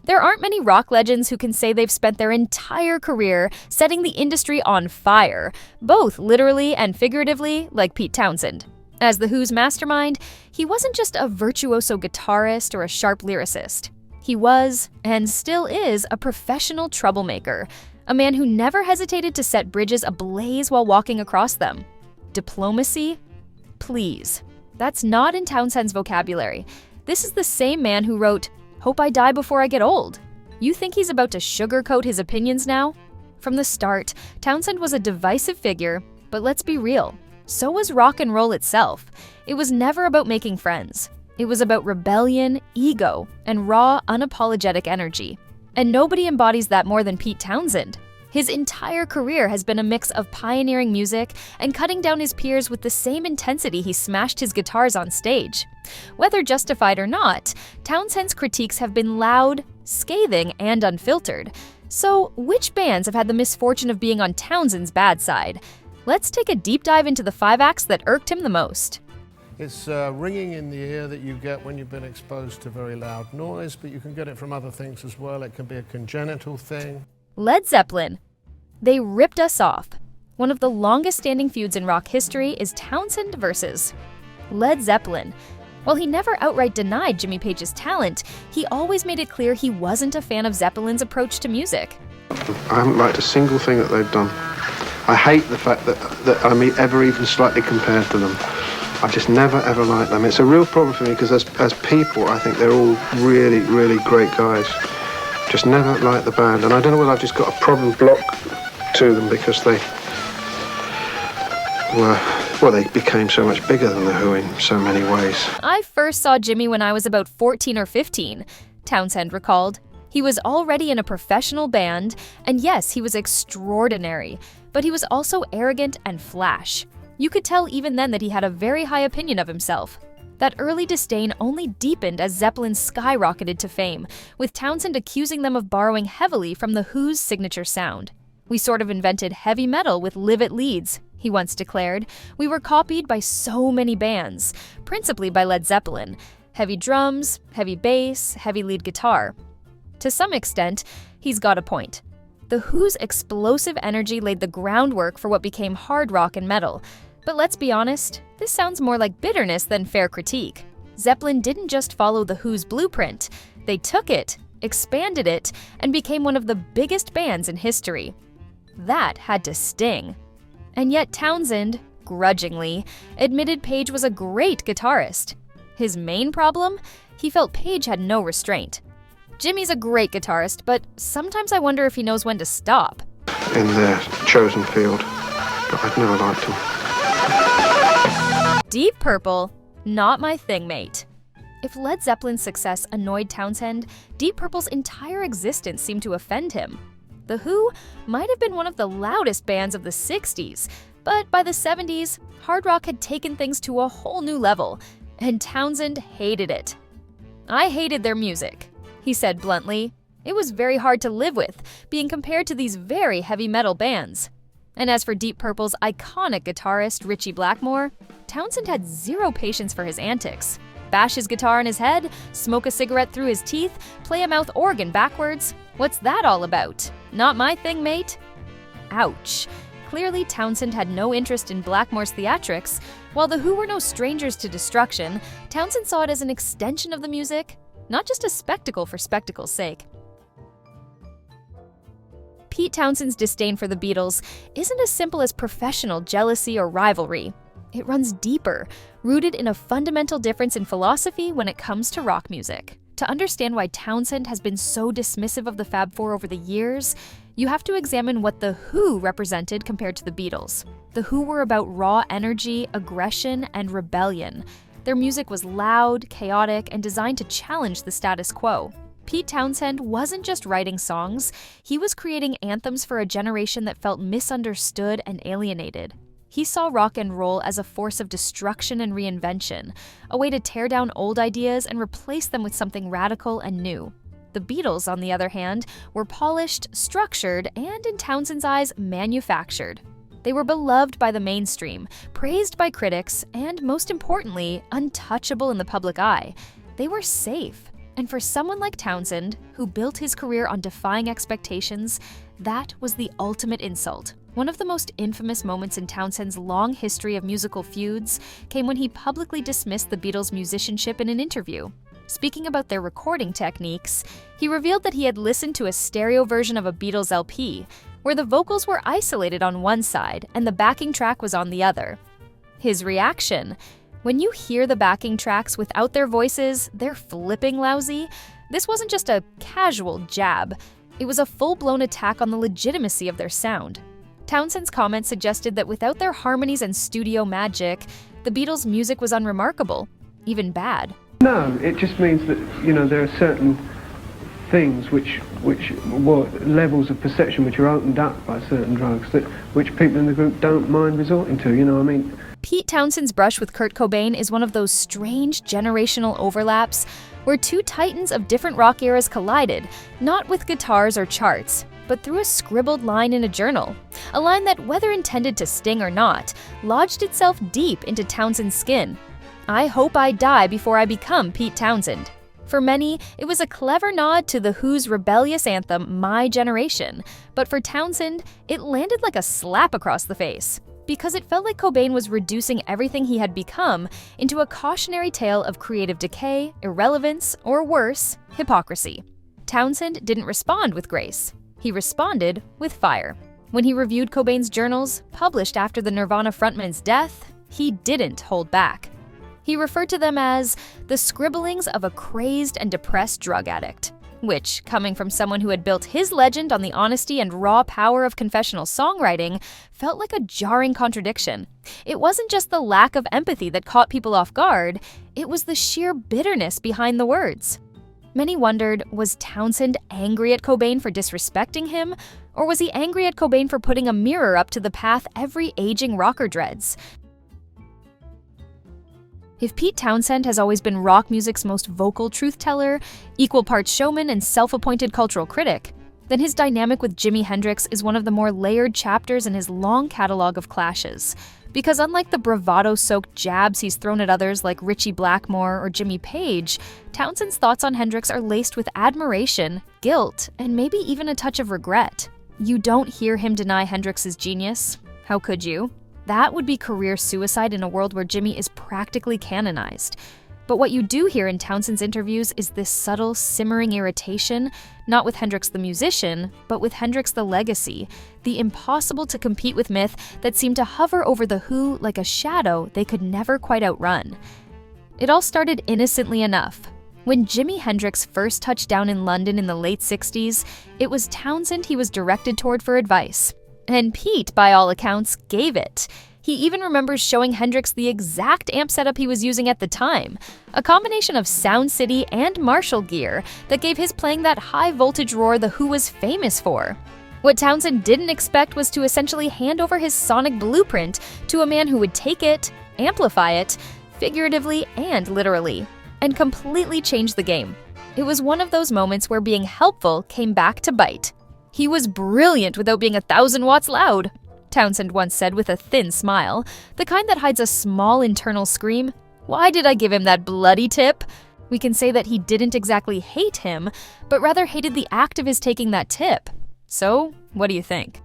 There aren't many rock legends who can say they've spent their entire career setting the industry on fire, both literally and figuratively, like Pete Townshend. As The Who's mastermind, he wasn't just a virtuoso guitarist or a sharp lyricist. He was, and still is, a professional troublemaker, a man who never hesitated to set bridges ablaze while walking across them. Diplomacy? Please. That's not in Townshend's vocabulary. This is the same man who wrote, "Hope I die before I get old." You think he's about to sugarcoat his opinions now? From the start, Townshend was a divisive figure, but let's be real. So was rock and roll itself. It was never about making friends. It was about rebellion, ego, and raw, unapologetic energy. And nobody embodies that more than Pete Townshend. His entire career has been a mix of pioneering music and cutting down his peers with the same intensity he smashed his guitars on stage. Whether justified or not, Townshend's critiques have been loud, scathing, and unfiltered. So, which bands have had the misfortune of being on Townshend's bad side? Let's take a deep dive into the 5 acts that irked him the most. It's ringing in the ear that you get when you've been exposed to very loud noise, but you can get it from other things as well. It can be a congenital thing. Led Zeppelin. They ripped us off. One of the longest-standing feuds in rock history is Townshend versus Led Zeppelin. While he never outright denied Jimmy Page's talent, he always made it clear he wasn't a fan of Zeppelin's approach to music. I haven't liked a single thing that they've done. I hate the fact that I'm ever even slightly compared to them. I just never ever liked them. It's a real problem for me because as people, I think they're all really, really great guys. Just never liked the band, and I don't know whether I've just got a problem block to them because they became so much bigger than The Who in so many ways. I first saw Jimmy when I was about 14 or 15, Townshend recalled. He was already in a professional band, and yes, he was extraordinary, but he was also arrogant and flash. You could tell even then that he had a very high opinion of himself. That early disdain only deepened as Zeppelin skyrocketed to fame, with Townshend accusing them of borrowing heavily from The Who's signature sound. "We sort of invented heavy metal with live-it leads," he once declared. "We were copied by so many bands, principally by Led Zeppelin. Heavy drums, heavy bass, heavy lead guitar." To some extent, he's got a point. The Who's explosive energy laid the groundwork for what became hard rock and metal. But let's be honest, this sounds more like bitterness than fair critique. Zeppelin didn't just follow The Who's blueprint. They took it, expanded it, and became one of the biggest bands in history. That had to sting. And yet Townshend, grudgingly, admitted Page was a great guitarist. His main problem? He felt Page had no restraint. "Jimmy's a great guitarist, but sometimes I wonder if he knows when to stop." In their chosen field, but I've never liked them. Deep Purple, not my thing, mate. If Led Zeppelin's success annoyed Townshend, Deep Purple's entire existence seemed to offend him. The Who might have been one of the loudest bands of the 60s, but by the 70s, hard rock had taken things to a whole new level, and Townshend hated it. "I hated their music," he said bluntly. "It was very hard to live with, being compared to these very heavy metal bands." And as for Deep Purple's iconic guitarist, Ritchie Blackmore, Townshend had zero patience for his antics. Bash his guitar on his head, smoke a cigarette through his teeth, play a mouth organ backwards. What's that all about? Not my thing, mate? Ouch. Clearly, Townshend had no interest in Blackmore's theatrics. While The Who were no strangers to destruction, Townshend saw it as an extension of the music, not just a spectacle for spectacle's sake. Pete Townshend's disdain for the Beatles isn't as simple as professional jealousy or rivalry. It runs deeper, rooted in a fundamental difference in philosophy when it comes to rock music. To understand why Townshend has been so dismissive of the Fab Four over the years, you have to examine what The Who represented compared to the Beatles. The Who were about raw energy, aggression, and rebellion. Their music was loud, chaotic, and designed to challenge the status quo. Pete Townshend wasn't just writing songs, he was creating anthems for a generation that felt misunderstood and alienated. He saw rock and roll as a force of destruction and reinvention, a way to tear down old ideas and replace them with something radical and new. The Beatles, on the other hand, were polished, structured, and in Townshend's eyes, manufactured. They were beloved by the mainstream, praised by critics, and most importantly, untouchable in the public eye. They were safe. And for someone like Townshend, who built his career on defying expectations, that was the ultimate insult. One of the most infamous moments in Townshend's long history of musical feuds came when he publicly dismissed the Beatles' musicianship in an interview. Speaking about their recording techniques, he revealed that he had listened to a stereo version of a Beatles LP, where the vocals were isolated on one side and the backing track was on the other. His reaction: when you hear the backing tracks without their voices, they're flipping lousy. This wasn't just a casual jab, it was a full-blown attack on the legitimacy of their sound. Townshend's comment suggested that without their harmonies and studio magic, the Beatles' music was unremarkable, even bad. No, it just means that, there are certain things which levels of perception which are opened up by certain drugs which people in the group don't mind resorting to, Pete Townshend's brush with Kurt Cobain is one of those strange generational overlaps where two titans of different rock eras collided, not with guitars or charts, but through a scribbled line in a journal. A line that, whether intended to sting or not, lodged itself deep into Townshend's skin. I hope I die before I become Pete Townshend. For many, it was a clever nod to The Who's rebellious anthem, My Generation, but for Townshend, it landed like a slap across the face, because it felt like Cobain was reducing everything he had become into a cautionary tale of creative decay, irrelevance, or worse, hypocrisy. Townshend didn't respond with grace. He responded with fire. When he reviewed Cobain's journals, published after the Nirvana frontman's death, he didn't hold back. He referred to them as the scribblings of a crazed and depressed drug addict, which, coming from someone who had built his legend on the honesty and raw power of confessional songwriting, felt like a jarring contradiction. It wasn't just the lack of empathy that caught people off guard, it was the sheer bitterness behind the words. Many wondered, was Townshend angry at Cobain for disrespecting him, or was he angry at Cobain for putting a mirror up to the path every aging rocker dreads? If Pete Townshend has always been rock music's most vocal truth-teller, equal parts showman and self-appointed cultural critic, then his dynamic with Jimi Hendrix is one of the more layered chapters in his long catalog of clashes. Because unlike the bravado-soaked jabs he's thrown at others like Ritchie Blackmore or Jimmy Page, Townshend's thoughts on Hendrix are laced with admiration, guilt, and maybe even a touch of regret. You don't hear him deny Hendrix's genius. How could you? That would be career suicide in a world where Jimmy is practically canonized. But what you do hear in Townshend's interviews is this subtle, simmering irritation, not with Hendrix the musician, but with Hendrix the legacy, the impossible-to-compete-with myth that seemed to hover over The Who like a shadow they could never quite outrun. It all started innocently enough. When Jimi Hendrix first touched down in London in the late 60s, it was Townshend he was directed toward for advice. And Pete, by all accounts, gave it. He even remembers showing Hendrix the exact amp setup he was using at the time, a combination of Sound City and Marshall gear that gave his playing that high-voltage roar The Who was famous for. What Townshend didn't expect was to essentially hand over his sonic blueprint to a man who would take it, amplify it, figuratively and literally, and completely change the game. It was one of those moments where being helpful came back to bite. He was brilliant without being 1,000 watts loud, Townshend once said with a thin smile, the kind that hides a small internal scream. Why did I give him that bloody tip? We can say that he didn't exactly hate him, but rather hated the act of his taking that tip. So, what do you think?